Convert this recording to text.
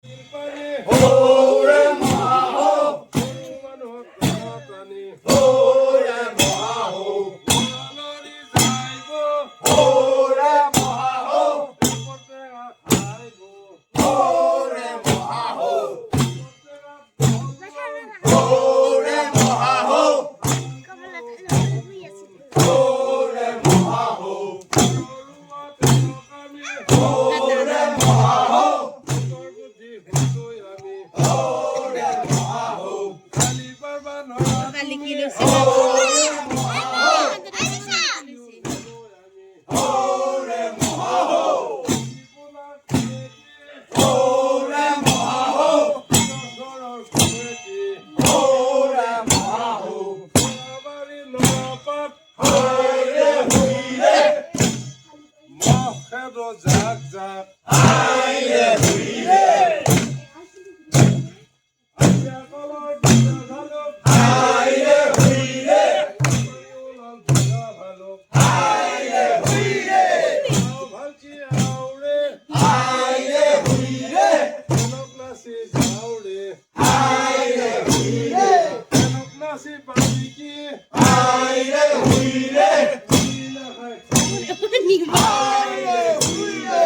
ওরে মহাহো ওরে মহাহো ওরে মহাহো ওরে মহাহো ওরে মহাহো ওরে মহাহো ওরে মহাহো Zag zag, aye huile, aye huile, aye huile, aye huile, aye huile, aye huile.